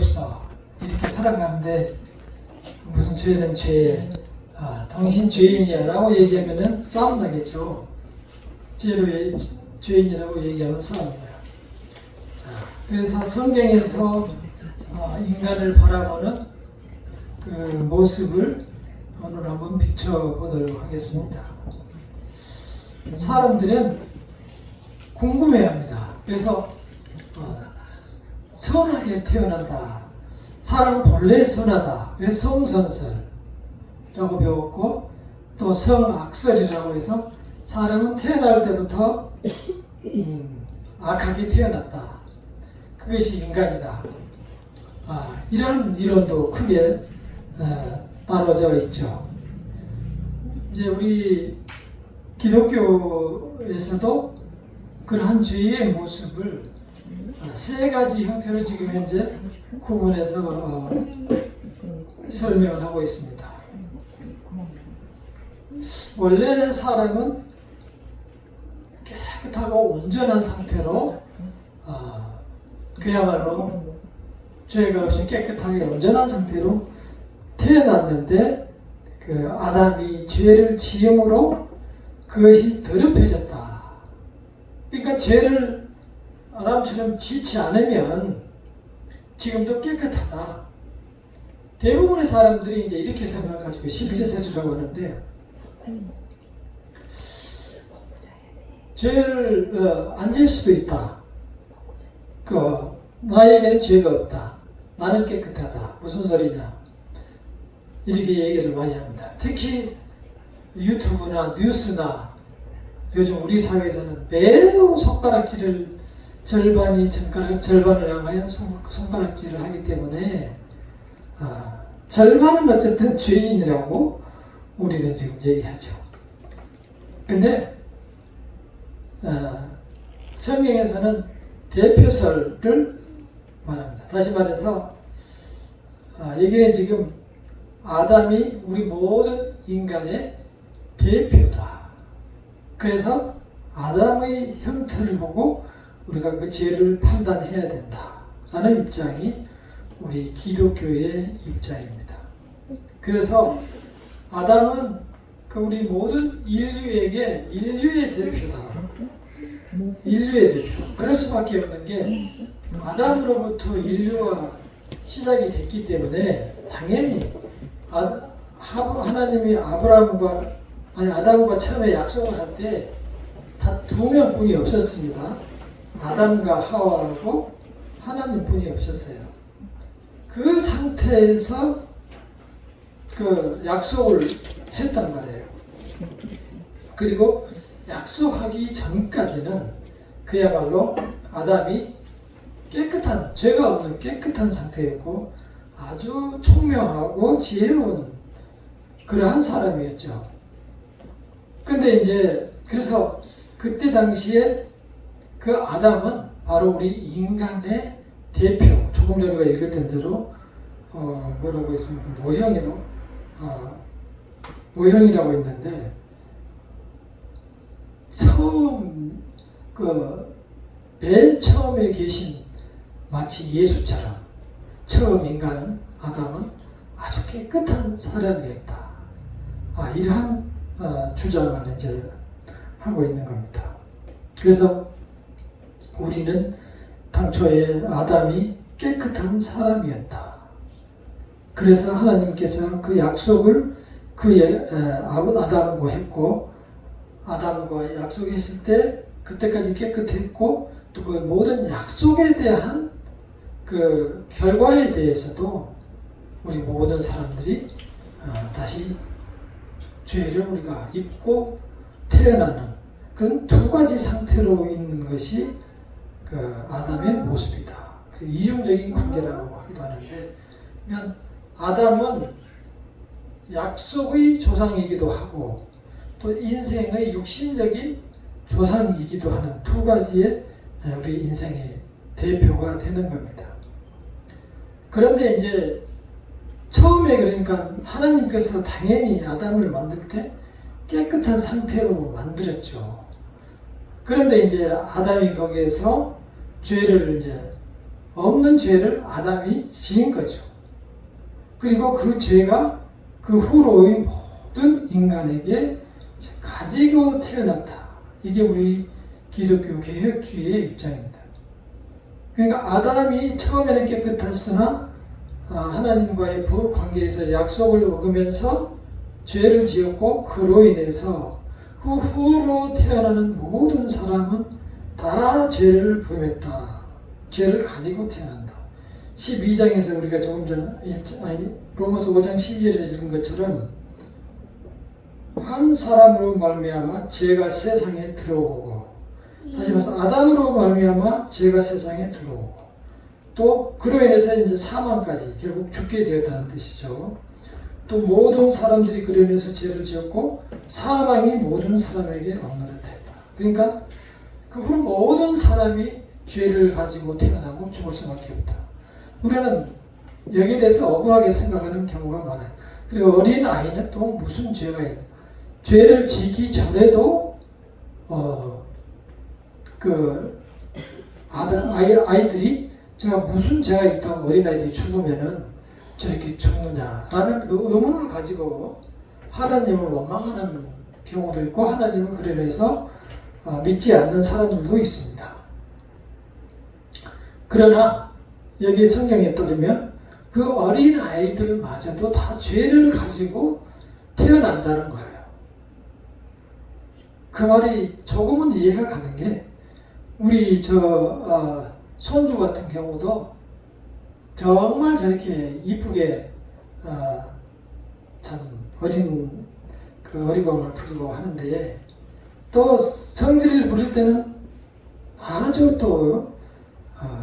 없어. 이렇게 살아가는데 무슨 죄는 죄, 당신 죄인이야 라고 얘기하면은 싸움 나겠죠. 죄로 죄인이라고 얘기하면 싸움이야. 그래서 성경에서 인간을 바라보는 그 모습을 오늘 한번 비춰보도록 하겠습니다. 사람들은 궁금해합니다. 그래서 선하게 태어난다. 사람은 본래 선하다. 그래서 성선설이라고 배웠고, 또 성악설이라고 해서 사람은 태어날 때부터 악하게 태어났다. 그것이 인간이다. 이런 이론도 크게 나눠져 있죠. 이제 우리 기독교에서도 그러한 죄의 모습을 세 가지 형태로 지금 현재 구분해서 설명을 하고 있습니다. 원래 사람은 깨끗하고 온전한 상태로 그야말로 죄가 없이 깨끗하게 온전한 상태로 태어났는데 그 아담이 죄를 지음으로 그것이 더럽혀졌다. 그러니까 죄를 아담처럼 짓지 않으면 지금도 깨끗하다. 대부분의 사람들이 이제 이렇게 생각하고 실제설이라고 하는데, 죄를 안 질 수도 있다. 나에게는 죄가 없다. 나는 깨끗하다. 무슨 소리냐? 이렇게 얘기를 많이 합니다. 특히 유튜브나 뉴스나 요즘 우리 사회에서는 매우 손가락질을 절반을 향하여 손가락질을 하기 때문에 절반은 어쨌든 죄인이라고 우리는 지금 얘기하죠. 근데 성경에서는 대표설을 말합니다. 다시 말해서 여기는 지금 아담이 우리 모든 인간의 대표다. 그래서 아담의 형태를 보고 우리가 그 죄를 판단해야 된다 라는 입장이 우리 기독교의 입장입니다. 그래서 아담은 그 우리 모든 인류의 대표다. 인류의 대표. 그럴 수밖에 없는 게 아담으로부터 인류가 시작이 됐기 때문에 당연히 하나님이 아담과 처음에 약속을 할 때 다 두 명뿐이 없었습니다. 아담과 하와하고 하나님뿐이 없었어요. 그 상태에서 그 약속을 했단 말이에요. 그리고 약속하기 전까지는 그야말로 아담이 깨끗한, 죄가 없는 깨끗한 상태였고 아주 총명하고 지혜로운 그러한 사람이었죠. 근데 이제 그래서 그때 당시에 그 아담은 바로 우리 인간의 대표, 조금 전에 우리가 읽었던 대로 뭐라고 했습니까? 모형이라고 했는데, 맨 처음에 계신 마치 예수처럼 처음 인간 아담은 아주 깨끗한 사람이었다. 이러한 주장을 이제 하고 있는 겁니다. 그래서 우리는 당초에 아담이 깨끗한 사람이었다. 그래서 하나님께서 그 약속을 아담과 했고, 아담과 약속했을 때 그때까지 깨끗했고, 또 그 모든 약속에 대한 그 결과에 대해서도 우리 모든 사람들이 다시 죄를 우리가 입고 태어나는 그런 두 가지 상태로 있는 것이 그 아담의 모습이다. 그 이중적인 관계라고 하기도 하는데, 그러면 아담은 약속의 조상이기도 하고 또 인생의 육신적인 조상이기도 하는 두 가지의 우리 인생의 대표가 되는 겁니다. 그런데 이제 처음에 그러니까 하나님께서 당연히 아담을 만들 때 깨끗한 상태로 만들었죠. 그런데 이제 아담이 거기에서 죄를 이제 없는 죄를 아담이 지은 거죠. 그리고 그 죄가 그 후로의 모든 인간에게 가지고 태어났다. 이게 우리 기독교 개혁주의의 입장입니다. 그러니까 아담이 처음에는 깨끗했으나 하나님과의 관계에서 약속을 어기면서 죄를 지었고 그로 인해서 그 후로 태어나는 모든 사람은 다 죄를 범했다. 죄를 가지고 태어난다. 12장에서 우리가 조금 전에 로마서 5장 12절에 읽은 것처럼 한 사람으로 말미암아 죄가 세상에 들어오고 다시 말해서 아담으로 말미암아 죄가 세상에 들어오고 또 그로 인해서 이제 사망까지 결국 죽게 되었다는 뜻이죠. 또 모든 사람들이 그로 인해서 죄를 지었고 사망이 모든 사람에게 왕노릇했다. 그러니까 그 후 모든 사람이 죄를 가지고 태어나고 죽을 수밖에 없다. 우리는 여기에 대해서 억울하게 생각하는 경우가 많아요. 그리고 어린 아이는 또 무슨 죄가 있나? 죄를 지기 전에도 아이들이 제가 무슨 죄가 있다고 어린아이들이 죽으면은 저렇게 죽느냐라는 그 의문을 가지고 하나님을 원망하는 경우도 있고 하나님을 그래 해서 믿지 않는 사람들도 있습니다. 그러나 여기 성경에 따르면 그 어린 아이들마저도 다 죄를 가지고 태어난다는 거예요. 그 말이 조금은 이해가 가는 게 우리 손주 같은 경우도 정말 저렇게 이쁘게 참 어리광을 부리고 하는데 또 성질을 부릴 때는 아주 또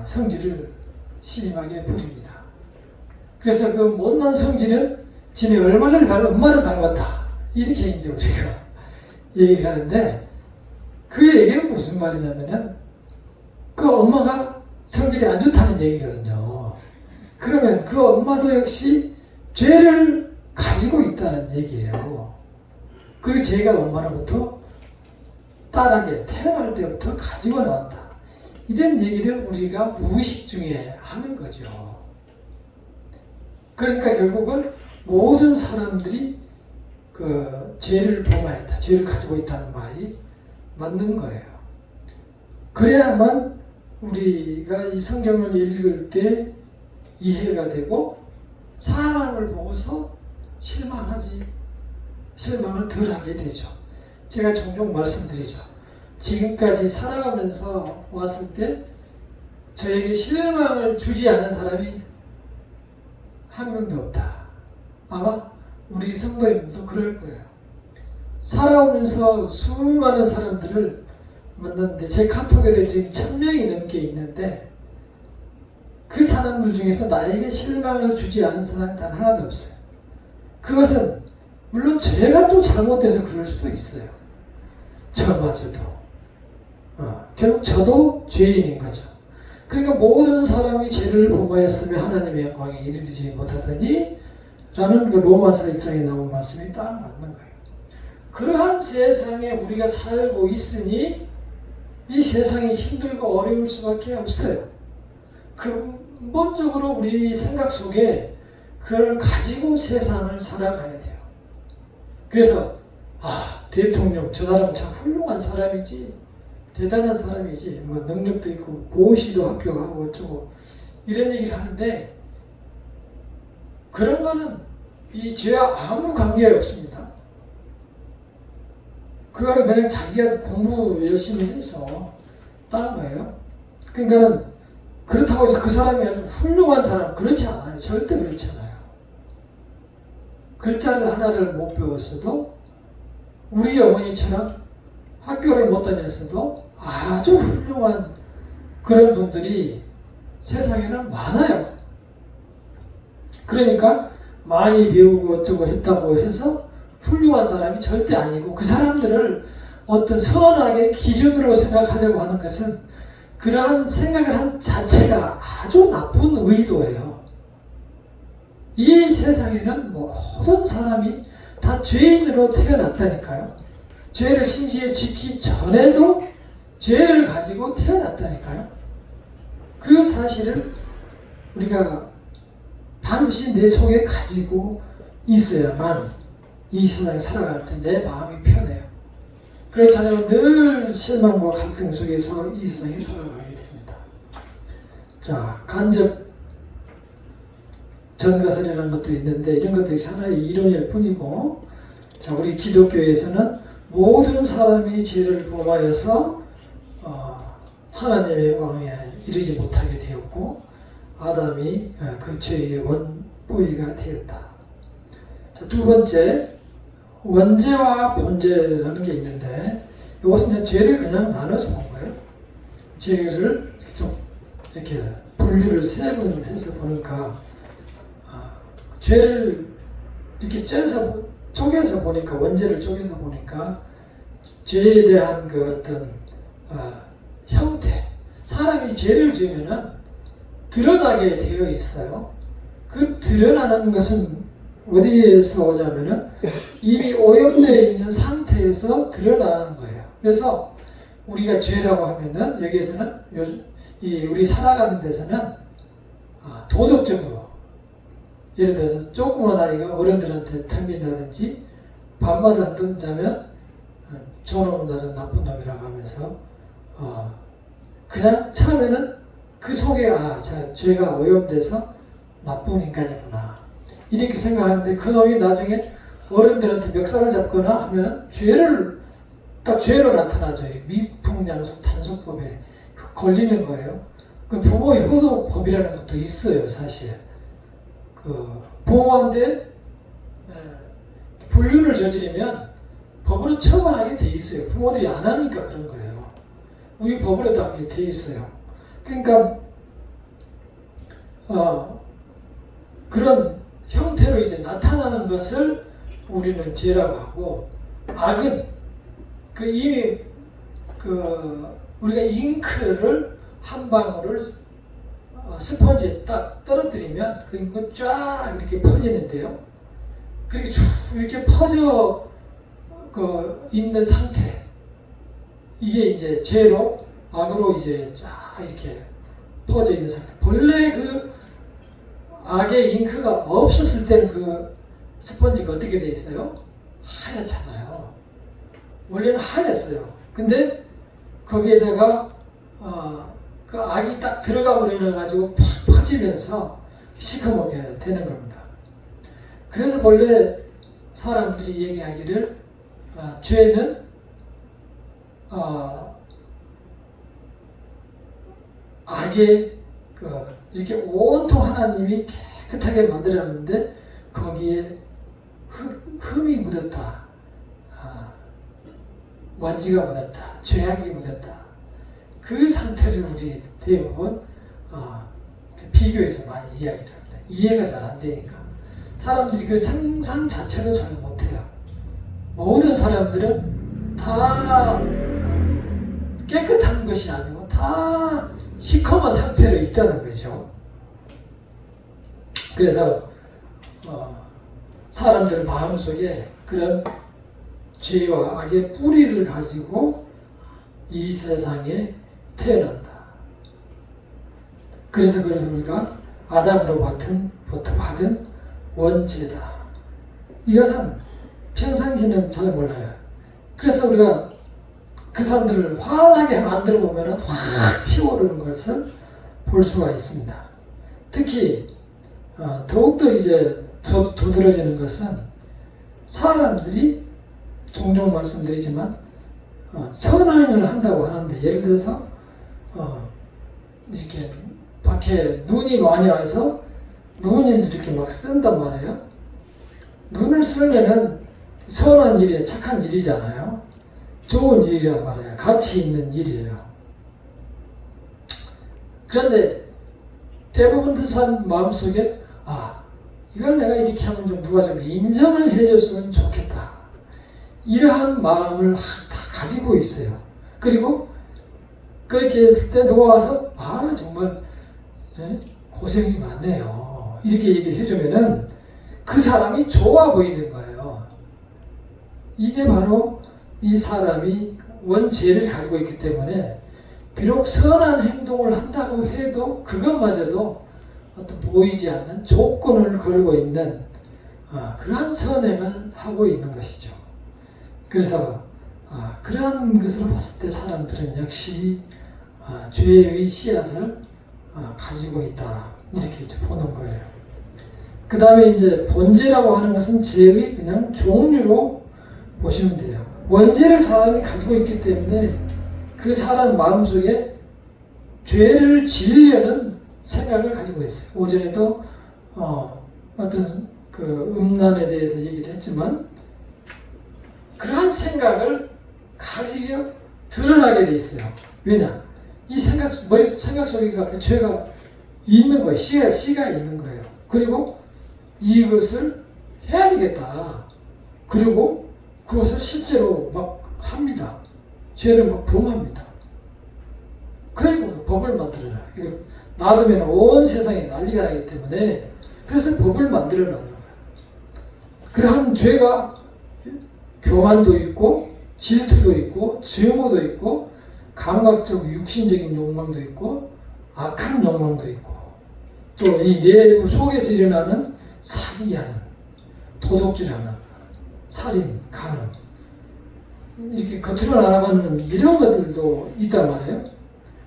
성질을 심하게 부립니다. 그래서 그 못난 성질은 지네 엄마를 닮았다. 이렇게 이제 우리가 얘기를 하는데 그 얘기는 무슨 말이냐면은 그 엄마가 성질이 안 좋다는 얘기거든요. 그러면 그 엄마도 역시 죄를 가지고 있다는 얘기예요. 그 죄가 엄마로부터 딸에게 태어날 때부터 가지고 나온다. 이런 얘기를 우리가 무의식 중에 하는 거죠. 그러니까 결국은 모든 사람들이 그 죄를 범하였다. 죄를 가지고 있다는 말이 맞는 거예요. 그래야만 우리가 이 성경을 읽을 때 이해가 되고 사람을 보고서 실망을 덜 하게 되죠. 제가 종종 말씀드리죠. 지금까지 살아가면서 왔을 때 저에게 실망을 주지 않은 사람이 한 명도 없다. 아마 우리 성도님도 그럴 거예요. 살아오면서 수많은 사람들을 만났는데 제 카톡에도 지금 1000명이 넘게 있는데 그 사람들 중에서 나에게 실망을 주지 않은 사람이 단 하나도 없어요. 그것은 물론 제가 또 잘못돼서 그럴 수도 있어요. 저마저도. 결국 저도 죄인인 거죠. 그러니까 모든 사람이 죄를 범하였으며 하나님의 영광에 이르지 못하더니 라는 그 로마서 1장에 나온 말씀이 딱 맞는 거예요. 그러한 세상에 우리가 살고 있으니 이 세상이 힘들고 어려울 수밖에 없어요. 근본적으로 우리 생각 속에 그걸 가지고 세상을 살아가야 돼요. 그래서 대통령 저 사람 참 훌륭한 사람이지 대단한 사람이지 뭐 능력도 있고 고시도 합격하고 어쩌고 이런 얘기를 하는데 그런 거는 이 죄와 아무 관계 없습니다. 그거는 그냥 자기가 공부 열심히 해서 딴 거예요. 그러니까는 그렇다고 해서 그 사람이 아주 훌륭한 사람 그렇지 않아요. 절대 그렇지 않아요. 글자를 하나를 못 배웠어도 우리 어머니처럼 학교를 못 다녔어도 아주 훌륭한 그런 분들이 세상에는 많아요. 그러니까 많이 배우고 어쩌고 했다고 해서 훌륭한 사람이 절대 아니고 그 사람들을 어떤 선악의 기준으로 생각하려고 하는 것은 그러한 생각을 한 자체가 아주 나쁜 의도예요. 이 세상에는 모든 사람이 다 죄인으로 태어났다니까요. 죄를 심지어 짓기 전에도 죄를 가지고 태어났다니까요. 그 사실을 우리가 반드시 내 속에 가지고 있어야만 이 세상에 살아갈 때 내 마음이 편해요. 그렇지 않으면 늘 실망과 갈등 속에서 이 세상에 살아가게 됩니다. 자, 간접 전가설이라는 것도 있는데 이런 것들이 하나의 이론일 뿐이고, 자, 우리 기독교에서는 모든 사람이 죄를 범하여서 하나님의 영광에 이르지 못하게 되었고 아담이 그 죄의 원뿌리가 되었다. 자, 두 번째, 원죄와 본죄라는 게 있는데 이것은 이제 죄를 그냥 나눠서 본 거예요. 죄를 좀 이렇게 분류를 세 번을 해서 보니까 죄를 이렇게 쪼개서 보니까, 원죄를 쪼개서 보니까 죄에 대한 그 어떤 형태, 사람이 죄를 지으면은 드러나게 되어 있어요. 그 드러나는 것은 어디에서 오냐면은 이미 오염되어 있는 상태에서 드러나는 거예요. 그래서 우리가 죄라고 하면은 여기에서는 우리 살아가는 데서는 도덕적으로, 예를 들어서 조그만 아이가 어른들한테 탐긴다든지 반말을 한다든지 하면 저놈은 나저 나쁜 놈이라고 하면서 그냥 처음에는 그 속에 죄가 오염돼서 나쁜 인간이구나 이렇게 생각하는데, 그 놈이 나중에 어른들한테 멱살을 잡거나 하면은 죄로 나타나죠. 미풍양속 단속법에 걸리는 거예요. 그 부모 효도법이라는 것도 있어요, 사실. 부모한테 불륜을 저지르면 법으로 처벌하게 돼 있어요. 부모들이 안 하니까 그런 거예요. 우리 법으로 다 그게 돼 있어요. 그러니까 그런 형태로 이제 나타나는 것을 우리는 죄라고 하고, 악은 이미 우리가 잉크를 한 방울을 스펀지에 딱 떨어뜨리면 그거 쫙 이렇게 퍼지는데요. 그렇게 쭉 이렇게 퍼져 있는 상태, 이게 이제 죄로, 악으로 이제 쫙 이렇게 퍼져 있는 상태. 본래 그 악의 잉크가 없었을 때는 그 스펀지가 어떻게 돼 있어요? 하얗잖아요. 원래는 하였어요. 근데 거기에다가 그 악이 딱 들어가 버려가지고 팍 퍼지면서 시커멓게 되는 겁니다. 그래서 본래 사람들이 얘기하기를 죄는 악의 이렇게 온통 하나님이 깨끗하게 만들었는데 거기에 흠이 묻었다, 먼지가 묻었다, 죄악이 묻었다. 그 상태를 우리 대부분 비교해서 많이 이야기를 합니다. 이해가 잘 안 되니까. 사람들이 그 상상 자체를 잘 못해요. 모든 사람들은 다 깨끗한 것이 아니고 다 시커먼 상태로 있다는 거죠. 그래서 사람들 마음속에 그런 죄와 악의 뿌리를 가지고 이 세상에 태어난다. 그래서 우리가 아담으로부터 받은 원죄다. 이것은 평상시는 잘 몰라요. 그래서 우리가 그 사람들을 환하게 만들어 보면 확 튀어오르는 것을 볼 수가 있습니다. 특히 더욱더 이제 도드라지는 것은 사람들이 종종 말씀드리지만 선행을 한다고 하는데, 예를 들어서 이렇게 밖에 눈이 많이 와서 눈이 이렇게 막 쓴단 말이에요. 눈을 쓰면은 선한 일이, 착한 일이잖아요. 좋은 일이란 말이에요. 가치 있는 일이에요. 그런데 대부분 그 사람 마음속에 이걸 내가 이렇게 하면 좀 누가 좀 인정을 해줬으면 좋겠다, 이러한 마음을 다 가지고 있어요. 그리고 그렇게 했을 때 누가 와서 정말 고생이 많네요, 이렇게 얘기를 해주면은 그 사람이 좋아 보이는 거예요. 이게 바로 이 사람이 원죄를 가지고 있기 때문에 비록 선한 행동을 한다고 해도 그것마저도 어떤 보이지 않는 조건을 걸고 있는 그러한 선행을 하고 있는 것이죠. 그래서 그러한 것을 봤을 때 사람들은 역시 죄의 씨앗을 가지고 있다, 이렇게 이제 보는 거예요. 그 다음에 이제 본죄라고 하는 것은 죄의 그냥 종류로 보시면 돼요. 원죄를 사람이 가지고 있기 때문에 그 사람 마음속에 죄를 지으려는 생각을 가지고 있어요. 오전에도 어떤 그 음란에 대해서 얘기를 했지만 그러한 생각을 가지고 드러나게 돼 있어요. 왜냐? 이 생각 속에 그 죄가 있는 거예요. 씨가 있는 거예요. 그리고 이것을 해야 되겠다. 그리고 그것을 실제로 막 합니다. 죄를 막 범합니다. 그러니까 법을 만들어라. 놔두면 온 세상이 난리가 나기 때문에 그래서 법을 만들어 놔는 거예요. 그러한 죄가 교만도 있고 질투도 있고 증오도 있고 감각적 육신적인 욕망도 있고 악한 욕망도 있고 또 이 내 속에서 일어나는 사기하는 도둑질하는 살인, 간음 이렇게 겉으로 나아가는 이런 것들도 있단 말이에요.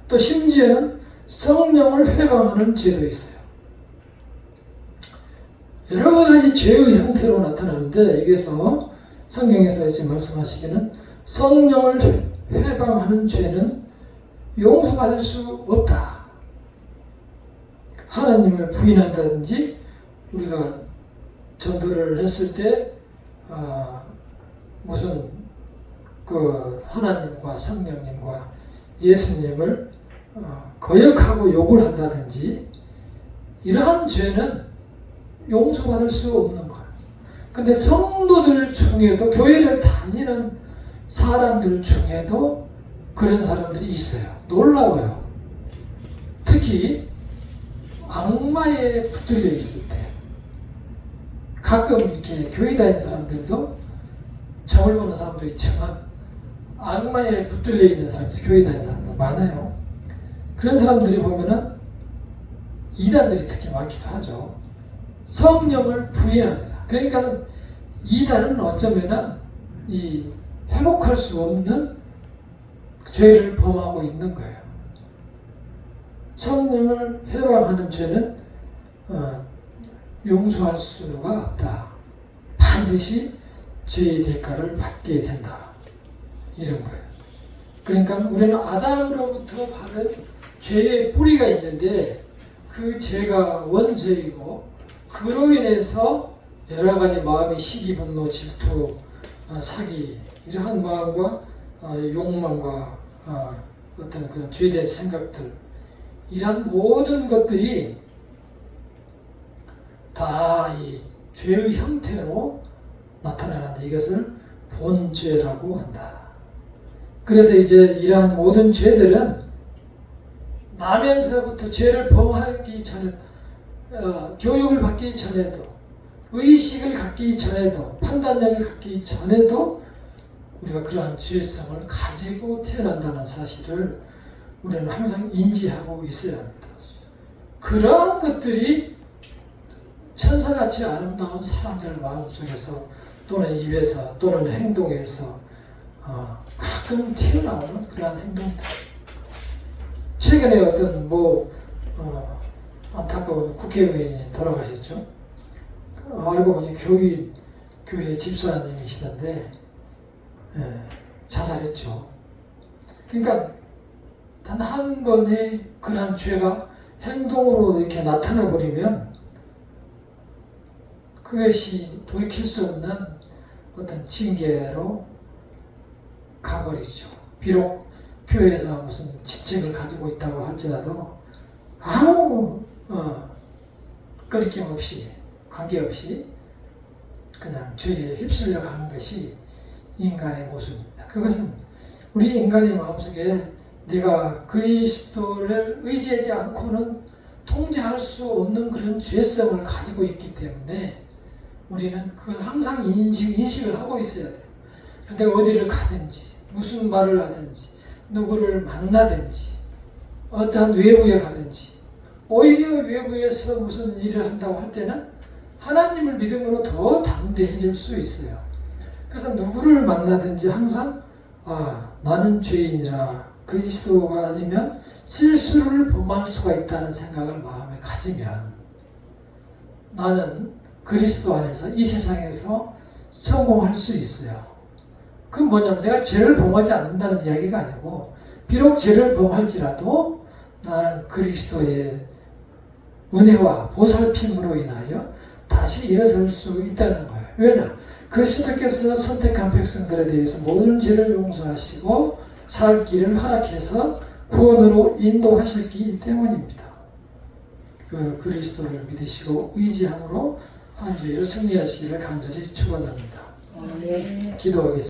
또 심지어는 성령을 회방하는 죄도 있어요. 여러 가지 죄의 형태로 나타나는데 여기서 성경에서 지금 말씀하시기는 성령을 회방하는 죄는 용서받을 수 없다. 하나님을 부인한다든지 우리가 전도를 했을 때 무슨 그 하나님과 성령님과 예수님을 거역하고 욕을 한다든지 이러한 죄는 용서받을 수 없는 거예요. 근데 성도들 중에도 교회를 다니는 사람들 중에도 그런 사람들이 있어요. 놀라워요. 특히 악마에 붙들려 있을 때 가끔 이렇게 교회 다니는 사람들도 점을 보는 사람도 있지만 악마에 붙들려 있는 사람들, 교회 다니는 사람들 많아요. 그런 사람들이 보면은 이단들이 특히 많기도 하죠. 성령을 부인합니다. 그러니까 이단은 어쩌면은 이 회복할 수 없는 죄를 범하고 있는 거예요. 성령을 회방하는 죄는 용서할 수가 없다. 반드시 죄의 대가를 받게 된다. 이런 거예요. 그러니까 우리는 아담으로부터 받은 죄의 뿌리가 있는데 그 죄가 원죄이고 그로 인해서 여러 가지 마음의 시기, 분노, 질투, 사기 이러한 마음과 욕망과 어떤 그런 죄된 생각들 이러한 모든 것들이 다 이 죄의 형태로 나타나는데 이것을 본죄라고 한다. 그래서 이제 이러한 모든 죄들은 나면서부터 죄를 범하기 전에 교육을 받기 전에도 의식을 갖기 전에도 판단력을 갖기 전에도 우리가 그러한 죄성을 가지고 태어난다는 사실을 우리는 항상 인지하고 있어야 합니다. 그러한 것들이 천사같이 아름다운 사람들 마음속에서 또는 입에서 또는 행동에서 가끔 튀어나오는 그러한 행동들. 최근에 어떤 안타까운 국회의원이 돌아가셨죠. 알고 보니 교회 집사님이시던데 자살했죠. 그러니까 단 한 번의 그러한 죄가 행동으로 이렇게 나타나 버리면 그것이 돌이킬 수 없는 어떤 징계로 가버리죠. 비록 교회에서 무슨 직책을 가지고 있다고 할지라도 아무 거리낌 없이 관계없이 그냥 죄에 휩쓸려 가는 것이 인간의 모습입니다. 그것은 우리 인간의 마음속에 내가 그리스도를 의지하지 않고는 통제할 수 없는 그런 죄성을 가지고 있기 때문에 우리는 그걸 항상 인식을 하고 있어야 돼요. 그런데 어디를 가든지 무슨 말을 하든지 누구를 만나든지 어떠한 외부에 가든지 오히려 외부에서 무슨 일을 한다고 할 때는 하나님을 믿음으로 더 담대해질 수 있어요. 그래서 누구를 만나든지 항상 나는 죄인이라 그리스도가 아니면 실수를 범할 수가 있다는 생각을 마음에 가지면 나는 그리스도 안에서 이 세상에서 성공할 수 있어요. 그 뭐냐면 내가 죄를 범하지 않는다는 이야기가 아니고 비록 죄를 범할지라도 나는 그리스도의 은혜와 보살핌으로 인하여 다시 일어설 수 있다는 거예요. 왜냐? 그리스도께서 선택한 백성들에 대해서 모든 죄를 용서하시고 살 길을 허락해서 구원으로 인도하셨기 때문입니다. 그 그리스도를 믿으시고 의지함으로 한 주일을 승리하시기를 간절히 축원합니다. 네. 기도하겠습니다.